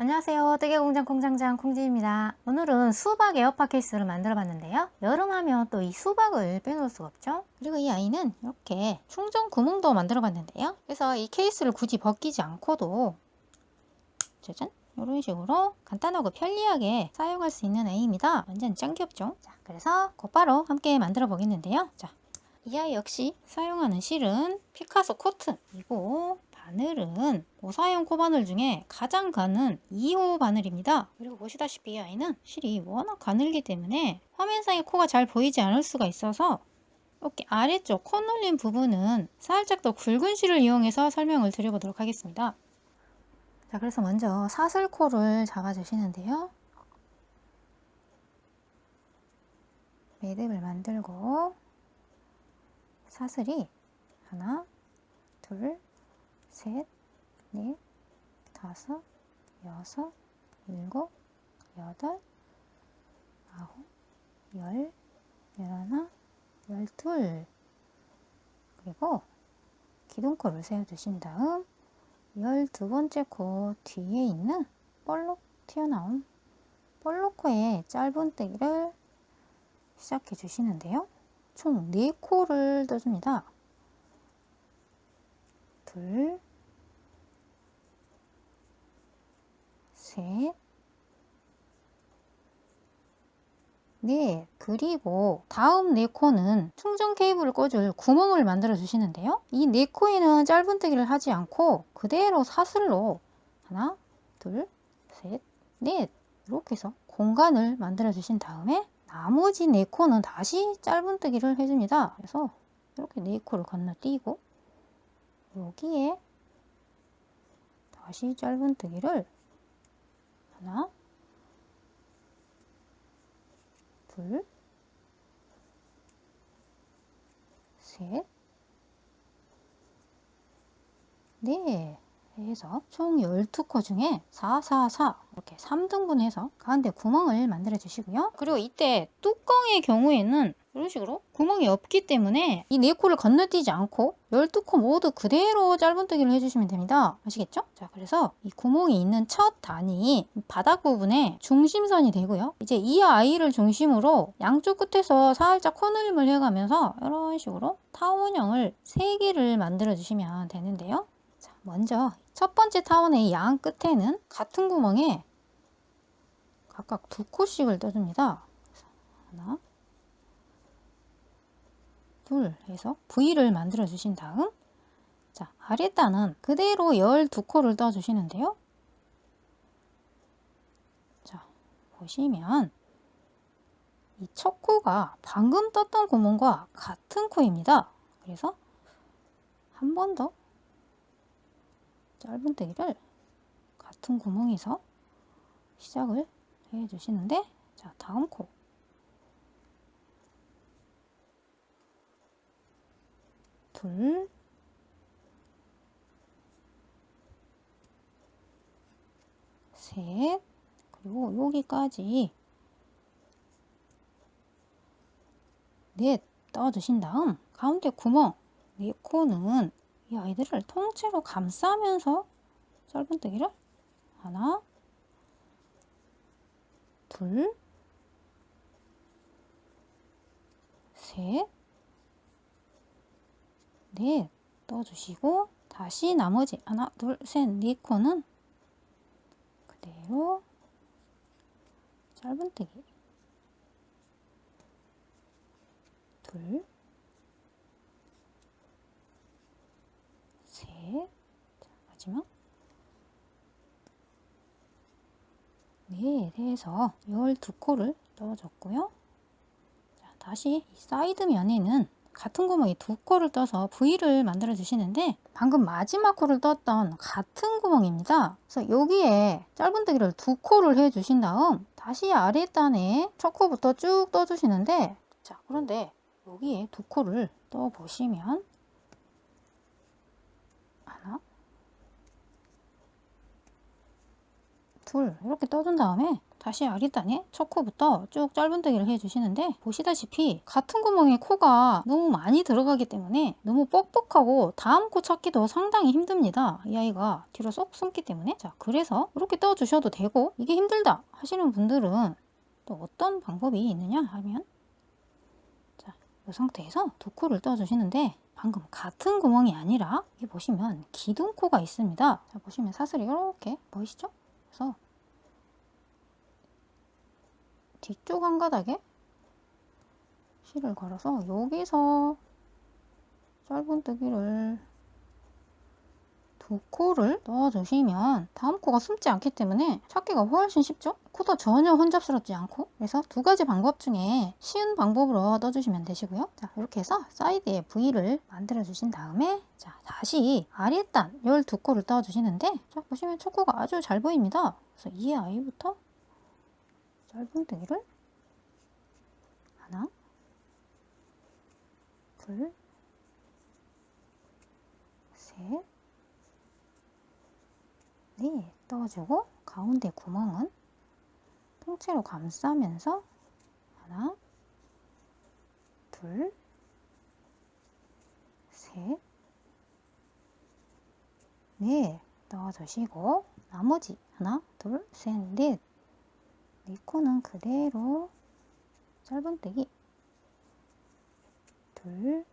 안녕하세요. 뜨개공장 공장장 콩지입니다. 오늘은 수박 에어팟 케이스를 만들어 봤는데요. 여름하면 또 이 수박을 빼놓을 수가 없죠. 그리고 이 아이는 이렇게 충전 구멍도 만들어 봤는데요. 그래서 이 케이스를 굳이 벗기지 않고도 짜잔! 이런 식으로 간단하고 편리하게 사용할 수 있는 아이입니다. 완전 짱 귀엽죠? 자, 그래서 곧바로 함께 만들어 보겠는데요. 자, 이 아이 역시 사용하는 실은 피카소 코튼이고, 바늘은 오사용 코바늘 중에 가장 가는 2호 바늘입니다. 그리고 보시다시피 이 아이는 실이 워낙 가늘기 때문에 화면상의 코가 잘 보이지 않을 수가 있어서 이렇게 아래쪽 코 눌린 부분은 살짝 더 굵은 실을 이용해서 설명을 드려보도록 하겠습니다. 자, 그래서 먼저 사슬코를 잡아주시는데요. 매듭을 만들고 사슬이 하나, 둘, 셋, 넷, 다섯, 여섯, 일곱, 여덟, 아홉, 열, 열하나, 열둘. 그리고 기둥코를 세워주신 다음 12번째 코 뒤에 있는 볼록 튀어나온 볼록코의 짧은뜨기를 시작해 주시는데요. 총 4코를 떠줍니다. 둘, 셋, 넷. 그리고 다음 4코는 충전 케이블을 꽂을 구멍을 만들어 주시는데요. 이 4코에는 짧은뜨기를 하지 않고 그대로 사슬로 하나, 둘, 셋, 넷 이렇게 해서 공간을 만들어 주신 다음에 나머지 4코는 다시 짧은뜨기를 해줍니다. 그래서 이렇게 4코를 건너뛰고 여기에 다시 짧은뜨기를 하나, 둘, 셋, 넷 해서 총 12코 중에 4, 4, 4 이렇게 3등분해서 가운데 구멍을 만들어 주시고요. 그리고 이때 뚜껑의 경우에는 이런 식으로 구멍이 없기 때문에 이 4코를 건너뛰지 않고 12코 모두 그대로 짧은뜨기를 해주시면 됩니다. 아시겠죠? 자, 그래서 이 구멍이 있는 첫 단이 바닥 부분에 중심선이 되고요. 이제 이 아이를 중심으로 양쪽 끝에서 살짝 코늘림을 해가면서 이런 식으로 타원형을 3개를 만들어 주시면 되는데요. 자, 먼저 첫 번째 타원의 양 끝에는 같은 구멍에 각각 2코씩을 떠줍니다. 하나, 둘 해서 V를 만들어 주신 다음, 자, 아랫단은 그대로 12코를 떠 주시는데요. 자, 보시면 이 첫 코가 방금 떴던 구멍과 같은 코입니다. 그래서 한 번 더 짧은뜨기를 같은 구멍에서 시작을 해 주시는데, 자, 다음 코 둘, 셋, 그리고 여기까지 넷 떠주신 다음 가운데 구멍 4코는 이 아이들을 통째로 감싸면서 짧은뜨기를 하나, 둘, 셋, 넷 떠주시고 다시 나머지 하나, 둘, 셋, 4코는 그대로 짧은뜨기 둘, 셋, 자, 마지막 넷 해서 12코를 떠줬고요. 자, 다시 이 사이드 면에는 같은 구멍에 2코를 떠서 V를 만들어 주시는데, 방금 마지막 코를 떴던 같은 구멍입니다. 그래서 여기에 짧은뜨기를 2코를 해 주신 다음 다시 아랫단에 첫 코부터 쭉 떠 주시는데, 자, 그런데 여기에 2코를 떠 보시면 하나, 둘 이렇게 떠준 다음에 다시 아랫단에 첫 코부터 쭉 짧은뜨기를 해주시는데, 보시다시피 같은 구멍에 코가 너무 많이 들어가기 때문에 너무 뻑뻑하고 다음 코 찾기도 상당히 힘듭니다. 이 아이가 뒤로 쏙 숨기 때문에. 자, 그래서 이렇게 떠주셔도 되고, 이게 힘들다 하시는 분들은 또 어떤 방법이 있느냐 하면, 자, 이 상태에서 두 코를 떠주시는데, 방금 같은 구멍이 아니라 여기 보시면 기둥코가 있습니다. 자, 보시면 사슬이 이렇게 보이시죠? 그래서 뒤쪽 한 가닥에 실을 걸어서 여기서 짧은뜨기를 두 코를 넣어주시면 다음 코가 숨지 않기 때문에 찾기가 훨씬 쉽죠? 코도 전혀 혼잡스럽지 않고. 그래서 두 가지 방법 중에 쉬운 방법으로 넣어주시면 되시고요. 자, 이렇게 해서 사이드에 V를 만들어 주신 다음에, 자, 다시 아랫단 12코를 떠주시는데, 자, 보시면 첫 코가 아주 잘 보입니다. 그래서 이 아이부터 짧은뜨기를 하나, 둘, 셋, 네, 떠주고 가운데 구멍은 통째로 감싸면서 하나, 둘, 셋, 넷 넣어주시고, 나머지 하나, 둘, 셋, 넷, 네 코는 그대로 짧은뜨기 둘,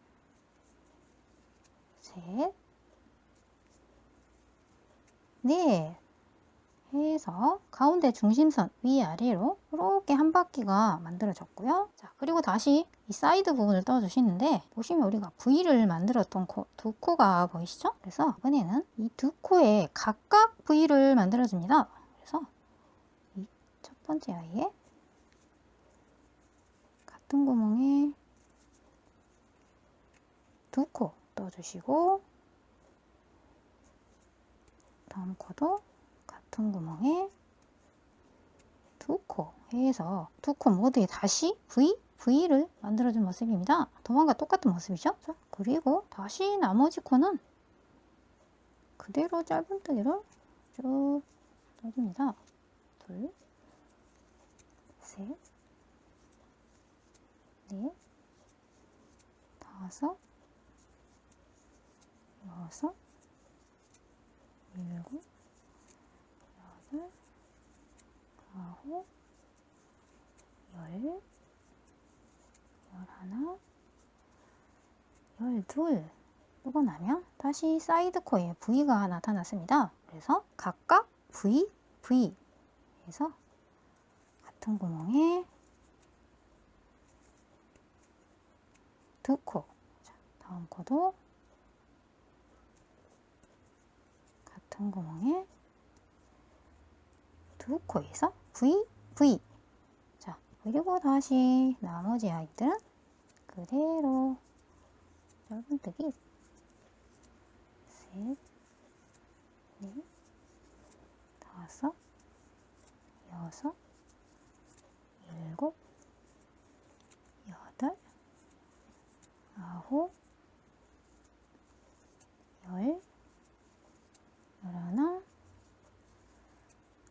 셋, 넷 해서 가운데 중심선 위아래로 이렇게 한 바퀴가 만들어졌고요. 자, 그리고 다시 이 사이드 부분을 떠주시는데, 보시면 우리가 V를 만들었던 두 코가 보이시죠? 그래서 이번에는 이 두 코에 각각 V를 만들어줍니다. 그래서 이 첫 번째 아이에 같은 구멍에 두 코 떠주시고, 다음 코도 같은 구멍에 두 코 해서 두 코 모두에 다시 V를 만들어준 모습입니다. 도망과 똑같은 모습이죠? 자, 그리고 다시 나머지 코는 그대로 짧은뜨기를 쭉 넣어줍니다. 둘, 셋, 넷, 다섯, 여섯, 일곱, 여덟, 아홉, 열, 열하나, 열둘. 뜨고 나면 다시 사이드 코에 V가 나타났습니다. 그래서 각각 V 해서 같은 구멍에 두 코. 자, 다음 코도 같은 구멍에 두 코에서 V. 자, 그리고 다시 나머지 아이들은 그대로 짧은뜨기 셋, 넷, 다섯, 여섯, 일곱, 여덟, 아홉, 열, 열하나,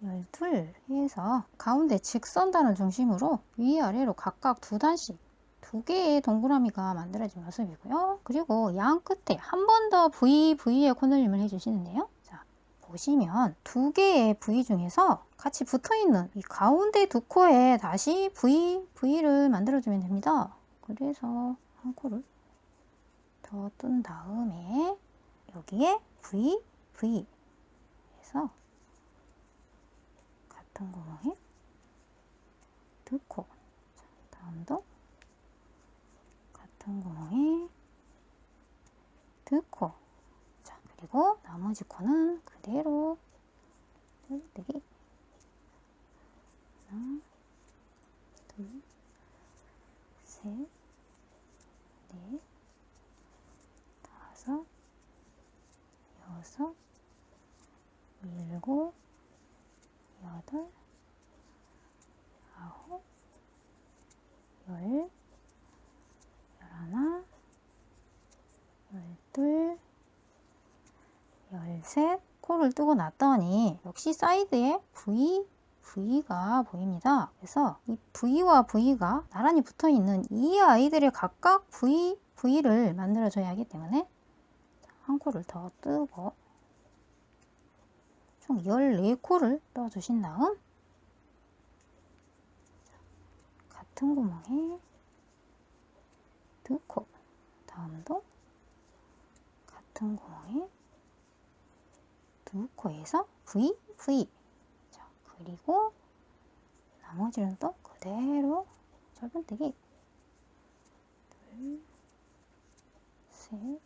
열둘 해서 가운데 직선단을 중심으로 위아래로 각각 두 단씩 두 개의 동그라미가 만들어진 모습이고요. 그리고 양 끝에 한 번 더 V에 코늘림을 해주시는데요. 자, 보시면 두 개의 V 중에서 같이 붙어있는 이 가운데 두 코에 다시 V를 만들어주면 됩니다. 그래서 한 코를 더 뜬 다음에 여기에 V 해서 같은 구멍에 두 코. 자, 다음도 같은 구멍에 두 코. 자, 그리고 나머지 코는 그대로 짧은뜨기 하나, 둘, 셋, 넷, 다섯, 여섯, 일곱, 여덟, 아홉, 열, 열하나, 열둘, 열셋. 코를 뜨고 났더니 역시 사이드에 V V가 보입니다. 그래서 이 V와 V가 나란히 붙어 있는 이 아이들의 각각 V를 만들어줘야 하기 때문에 한 코를 더 뜨고 총 14코를 떠주신 다음 같은 구멍에 2코, 다음도 같은 구멍에 2코에서 V, V. 자, 그리고 나머지는 또 그대로 짧은뜨기 2, 3,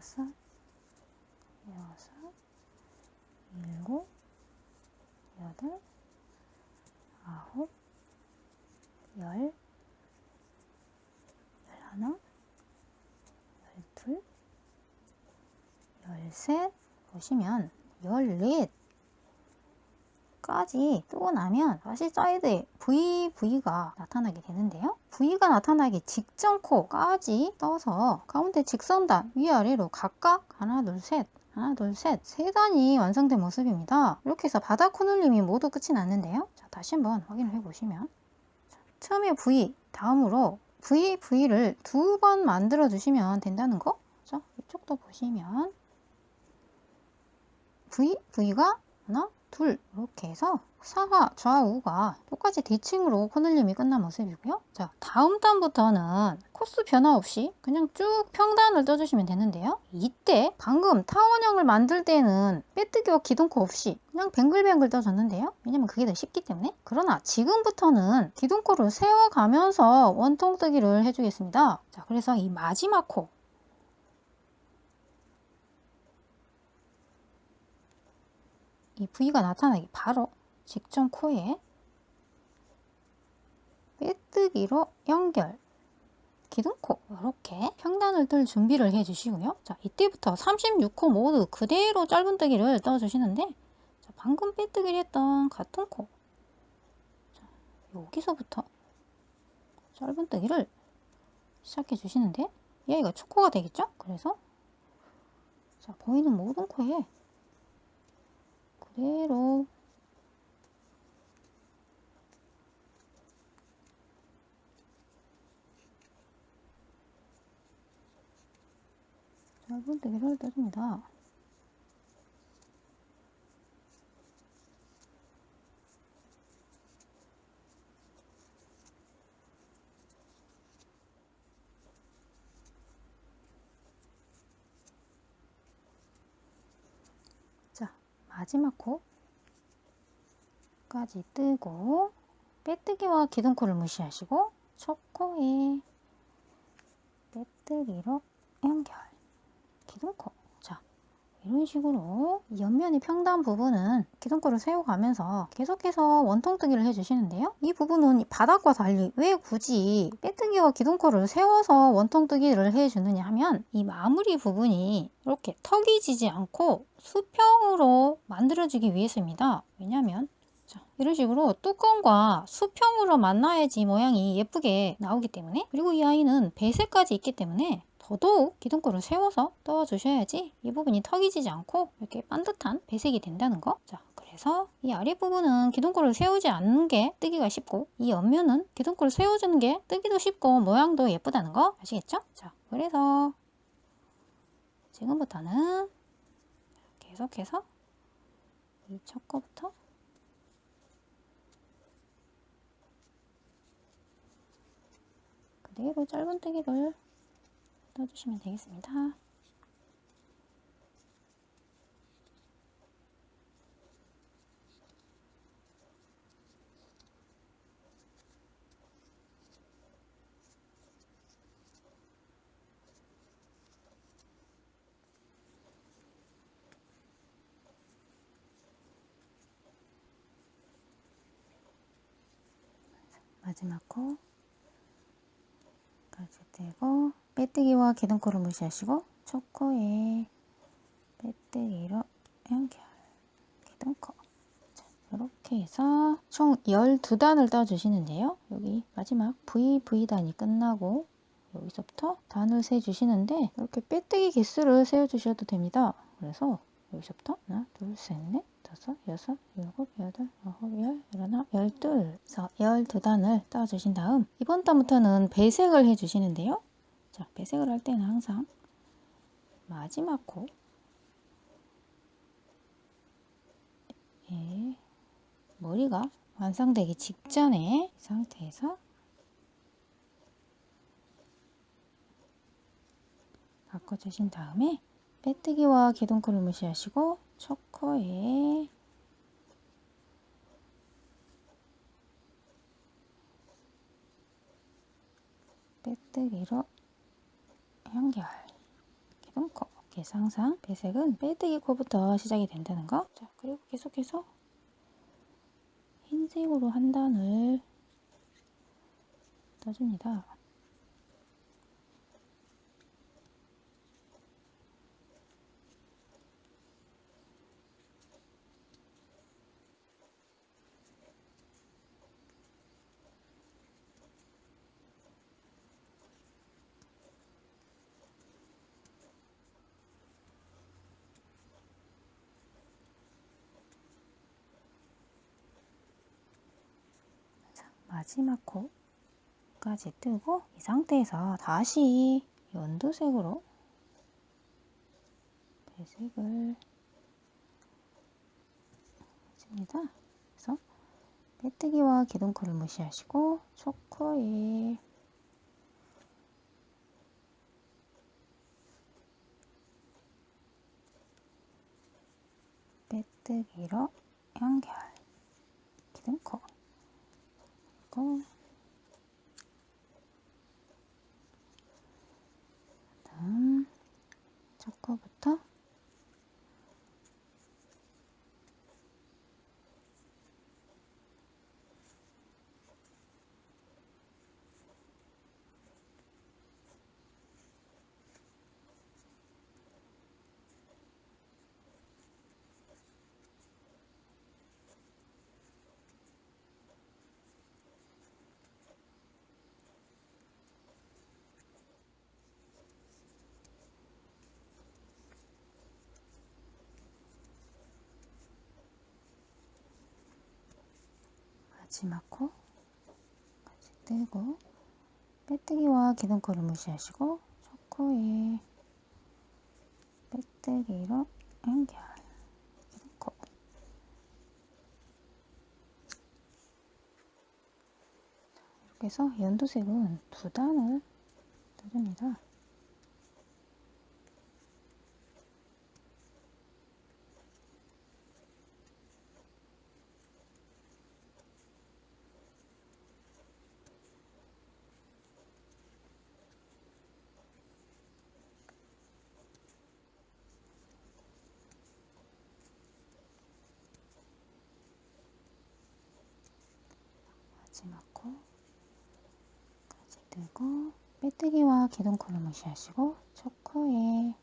4, 5, 6, 7, 8, 9, 10, 11, 12, 13 보시면 14까지 뜨고 나면 다시 사이드에 V가 나타나게 되는데요. V가 나타나기 직전 코까지 떠서 가운데 직선단 위아래로 각각 하나 둘 셋 세 단이 완성된 모습입니다. 이렇게 해서 바닥 코늘림이 모두 끝이 났는데요. 자, 다시 한번 확인을 해 보시면 처음에 V, 다음으로 V를 2번 만들어 주시면 된다는 거. 자, 이쪽도 보시면 V가 하나, 둘 이렇게 해서 사하, 좌우가 똑같이 대칭으로 코늘림이 끝난 모습이고요. 자, 다음 단부터는 코스 변화 없이 그냥 쭉 평단을 떠주시면 되는데요. 이때 방금 타원형을 만들 때는 빼뜨기와 기둥코 없이 그냥 뱅글뱅글 떠줬는데요. 왜냐면 그게 더 쉽기 때문에. 그러나 지금부터는 기둥코를 세워가면서 원통뜨기를 해주겠습니다. 자, 그래서 이 마지막 코 이 V가 나타나기 바로 직전 코에 빼뜨기로 연결 기둥코 이렇게 평단을 뜰 준비를 해 주시고요. 자, 이때부터 36코 모두 그대로 짧은뜨기를 떠 주시는데 자, 방금 빼뜨기를 했던 같은 코 자, 여기서부터 짧은뜨기를 시작해 주시는데 얘가 첫 코가 되겠죠? 그래서 자, 보이는 모든 코에 그대로 짧은뜨기를 떠줍니다. 자, 마지막 코까지 뜨고 빼뜨기와 기둥코를 무시하시고 첫 코에 빼뜨기로 연결 기둥코. 자, 이런 식으로 옆면이 평단 부분은 기둥코를 세워가면서 계속해서 원통뜨기를 해주시는데요. 이 부분은 바닥과 달리 왜 굳이 빼뜨기와 기둥코를 세워서 원통뜨기를 해주느냐 하면 이 마무리 부분이 이렇게 턱이 지지 않고 수평으로 만들어주기 위해서입니다. 왜냐하면 자, 이런 식으로 뚜껑과 수평으로 만나야지 모양이 예쁘게 나오기 때문에 그리고 이 아이는 배색까지 있기 때문에 더더욱 기둥코를 세워서 떠주셔야지 이 부분이 턱이 지지 않고 이렇게 반듯한 배색이 된다는 거. 자, 그래서 이 아랫부분은 기둥코를 세우지 않는 게 뜨기가 쉽고 이 옆면은 기둥코를 세워주는 게 뜨기도 쉽고 모양도 예쁘다는 거 아시겠죠? 자, 그래서 지금부터는 계속해서 이 첫 거부터 그대로 짧은뜨기를 떠주시면 되겠습니다. 마지막 코까지 떼고 빼뜨기와 기둥코를 무시하시고 첫 코에 빼뜨기로 연결 기둥코. 자, 이렇게 해서 총 12단을 떠주시는데요. 여기 마지막 V단이 끝나고 여기서부터 단을 세주시는데 이렇게 빼뜨기 개수를 세워주셔도 됩니다. 그래서 여기서부터 하나, 둘, 셋, 넷, 다섯, 여섯, 일곱, 여덟, 아홉, 열, 열하나, 열둘. 그래서 12단을 떠주신 다음 이번 단부터는 배색을 해주시는데요. 자, 배색을 할 때는 항상 마지막 코 머리가 완성되기 직전에 이 상태에서 바꿔주신 다음에 빼뜨기와 기둥코를 무시하시고 첫 코에 빼뜨기로 연결, 기둥코. 그래서 항상 배색은 빼뜨기 코부터 시작이 된다는 거. 자, 그리고 계속해서 흰색으로 한 단을 떠줍니다. 마지막 코까지 뜨고 이 상태에서 다시 연두색으로 배색을 해줍니다. 그래서 빼뜨기와 기둥코를 무시하시고 첫 코에 빼뜨기로 연결, 기둥코. 다음 첫 코부터 마지막 코까지 뜨고 빼뜨기와 기둥코를 무시하시고 첫 코에 빼뜨기로 연결, 기둥코. 이렇게 해서 연두색은 2단을 떠줍니다. 마지막 코까지 뜨고 빼뜨기와 기둥코를 무시하시고 첫 코에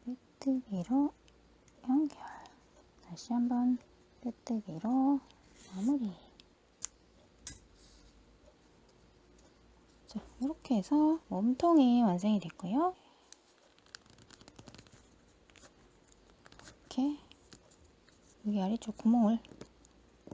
빼뜨기로 연결, 다시 한번 빼뜨기로 마무리. 자, 이렇게 해서 몸통이 완성이 됐고요. 이렇게 여기 아래쪽 구멍을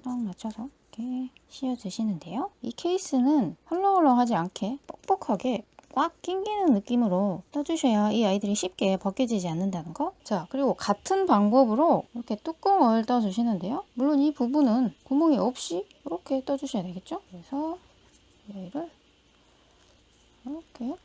딱 맞춰서 이렇게 씌워 주시는데요. 이 케이스는 헐렁헐렁하지 않게 뻑뻑하게 꽉 낑기는 느낌으로 떠주셔야 이 아이들이 쉽게 벗겨지지 않는다는 거. 자, 그리고 같은 방법으로 이렇게 뚜껑을 떠주시는데요. 물론 이 부분은 구멍이 없이 이렇게 떠주셔야 되겠죠. 그래서 얘를 이렇게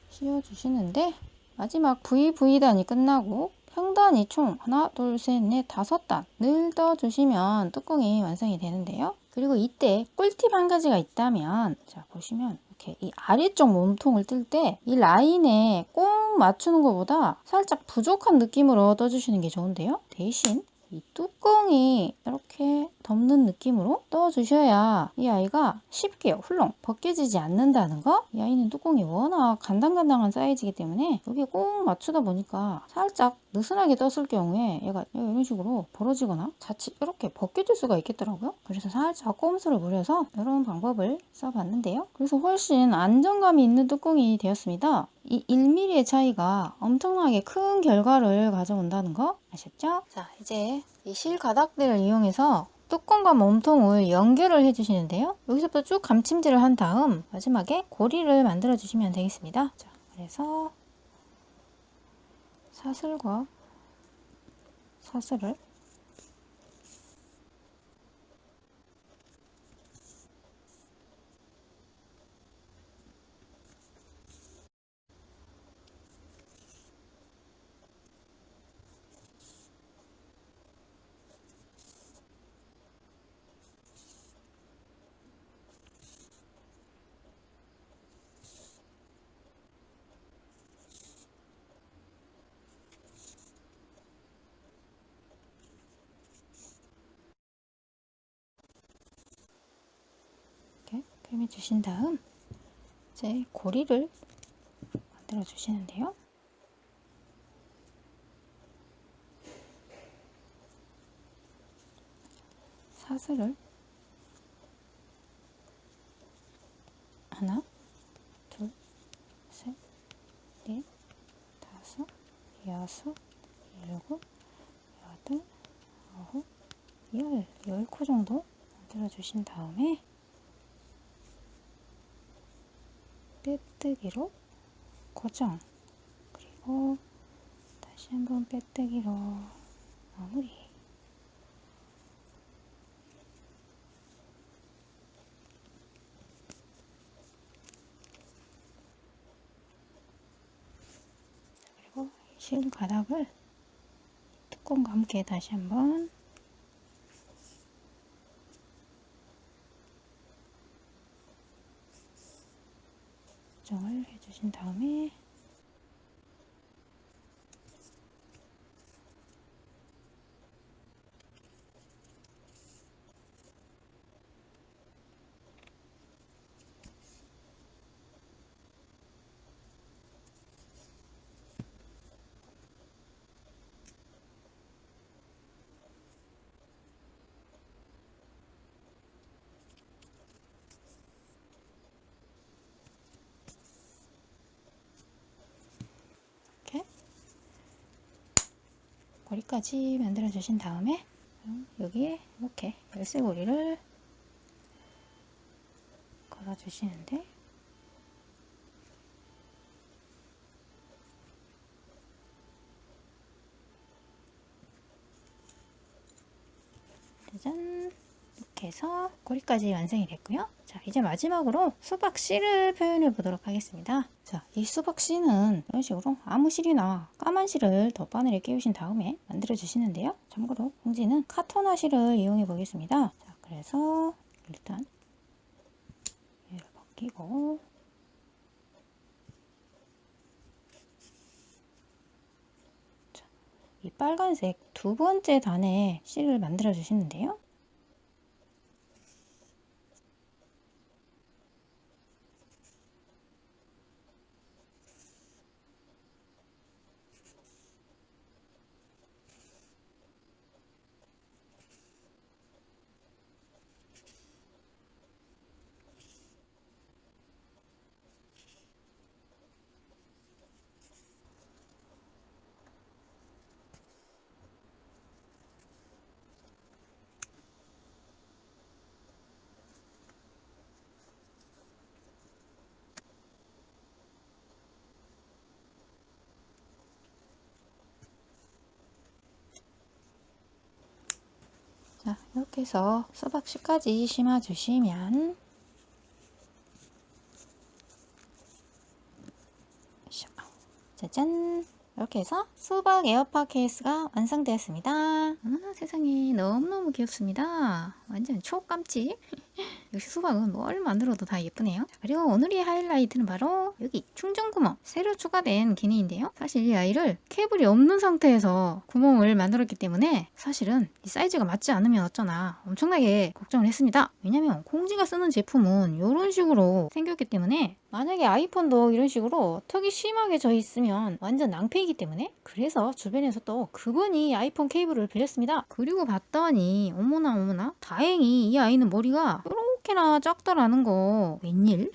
씌워 주시는데 마지막 VV단이 끝나고 평단이 총 하나, 둘, 셋, 넷, 5단을 떠주시면 뚜껑이 완성이 되는데요. 그리고 이때 꿀팁 한 가지가 있다면, 자, 보시면 이렇게 이 아래쪽 몸통을 뜰 때 이 라인에 꼭 맞추는 것보다 살짝 부족한 느낌으로 떠주시는 게 좋은데요. 대신 이 뚜껑이 이렇게 덮는 느낌으로 떠주셔야 이 아이가 쉽게 훌렁 벗겨지지 않는다는 거. 이 아이는 뚜껑이 워낙 간당간당한 사이즈이기 때문에 여기 꼭 맞추다 보니까 살짝 느슨하게 떴을 경우에 얘가 이런 식으로 벌어지거나 자칫 이렇게 벗겨질 수가 있겠더라고요. 그래서 살짝 꼼수를 부려서 이런 방법을 써봤는데요. 그래서 훨씬 안정감이 있는 뚜껑이 되었습니다. 이 1mm의 차이가 엄청나게 큰 결과를 가져온다는 거 아셨죠? 자, 이제 이 실 가닥들을 이용해서 뚜껑과 몸통을 연결을 해주시는데요. 여기서부터 쭉 감침질을 한 다음 마지막에 고리를 만들어 주시면 되겠습니다. 자, 그래서 사슬과 사슬을 이렇게 꿰매 주신 다음 이제 고리를 만들어 주시는데요. 사슬을 하나, 둘, 셋, 넷, 다섯, 여섯, 일곱, 여덟, 아홉, 열 10코 정도 만들어 주신 다음에 빼뜨기로 고정, 그리고 다시 한번 빼뜨기로 마무리. 그리고 실 가닥을 뚜껑과 함께 다시 한번 고정을 해주신 다음에 이렇게 고리까지 만들어 주신 다음에 여기에 이렇게 열쇠고리를 걸어 주시는데 짜잔, 이렇게 해서 고리까지 완성이 됐고요. 자, 이제 마지막으로 수박 씨를 표현해 보도록 하겠습니다. 자, 이 수박 씨는 이런 식으로 아무 실이나 까만 실을 덧바늘에 끼우신 다음에 만들어 주시는데요. 참고로 공지는 카토나 실을 이용해 보겠습니다. 자, 그래서 일단 얘를 벗기고 이 빨간색 두 번째 단에 실을 만들어 주시는데요. 자, 이렇게 해서 수박씨까지 심어주시면 짜잔, 이렇게 해서 수박 에어팟 케이스가 완성되었습니다. 아, 세상에 너무너무 귀엽습니다. 완전 초깜찍. 역시 수박은 뭘 만들어도 다 예쁘네요. 자, 그리고 오늘의 하이라이트는 바로 여기 충전 구멍 새로 추가된 기능인데요. 사실 이 아이를 케이블이 없는 상태에서 구멍을 만들었기 때문에 사실은 이 사이즈가 맞지 않으면 어쩌나 엄청나게 걱정을 했습니다. 왜냐면 콩지가 쓰는 제품은 이런 식으로 생겼기 때문에 만약에 아이폰도 이런 식으로 턱이 심하게 져 있으면 완전 낭패이기 때문에 그래서 주변에서 또 그분이 아이폰 케이블을 빌렸습니다. 그리고 봤더니 어머나 다행히 이 아이는 머리가 이렇게나 작더라는 거 웬일?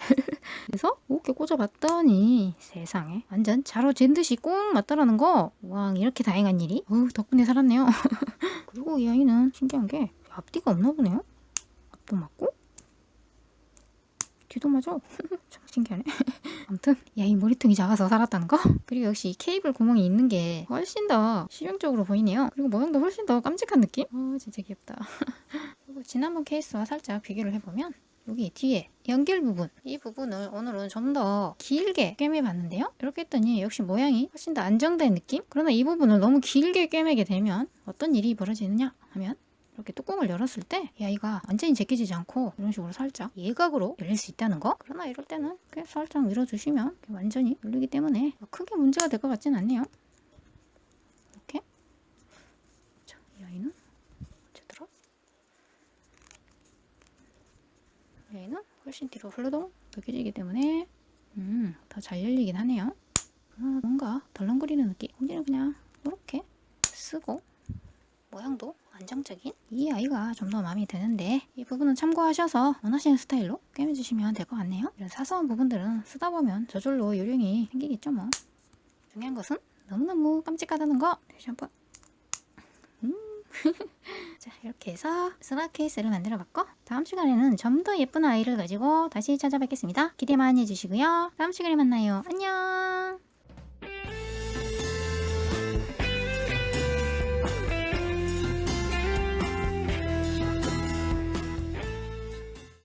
그래서 이렇게 꽂아봤더니 세상에 완전 자로 잰 듯이 꼭 맞더라는 거. 와, 이렇게 다행한 일이? 덕분에 살았네요. 그리고 이 아이는 신기한 게 앞뒤가 없나 보네요. 앞도 맞고 뒤도 맞아. 참 신기하네. 아무튼 이 아이 머리통이 작아서 살았다는 거. 그리고 역시 케이블 구멍이 있는 게 훨씬 더 실용적으로 보이네요. 그리고 모양도 훨씬 더 깜찍한 느낌? 진짜 귀엽다. 그리고 지난번 케이스와 살짝 비교를 해보면 여기 뒤에 연결 부분, 이 부분을 오늘은 좀 더 길게 꿰매 봤는데요. 이렇게 했더니 역시 모양이 훨씬 더 안정된 느낌? 그러나 이 부분을 너무 길게 꿰매게 되면 어떤 일이 벌어지느냐 하면 이렇게 뚜껑을 열었을 때 이 아이가 완전히 제껴지지 않고 이런 식으로 살짝 예각으로 열릴 수 있다는 거. 그러나 이럴 때는 이렇게 살짝 밀어주시면 이렇게 완전히 열리기 때문에 크게 문제가 될 것 같진 않네요. 이렇게. 자, 이 아이는 제대로. 이 아이는 훨씬 뒤로 흘러동 느껴지기 때문에 더 잘 열리긴 하네요. 뭔가 덜렁거리는 느낌. 공지는 그냥 이렇게 쓰고 모양도 안정적인 이 아이가 좀 더 마음에 드는데 이 부분은 참고하셔서 원하시는 스타일로 꿰매주시면 될 것 같네요. 이런 사소한 부분들은 쓰다 보면 저절로 요령이 생기겠죠 뭐. 중요한 것은 너무너무 깜찍하다는 거 다시 한번. 자, 이렇게 해서 수박 케이스를 만들어 봤고 다음 시간에는 좀 더 예쁜 아이를 가지고 다시 찾아뵙겠습니다. 기대 많이 해주시고요. 다음 시간에 만나요. 안녕.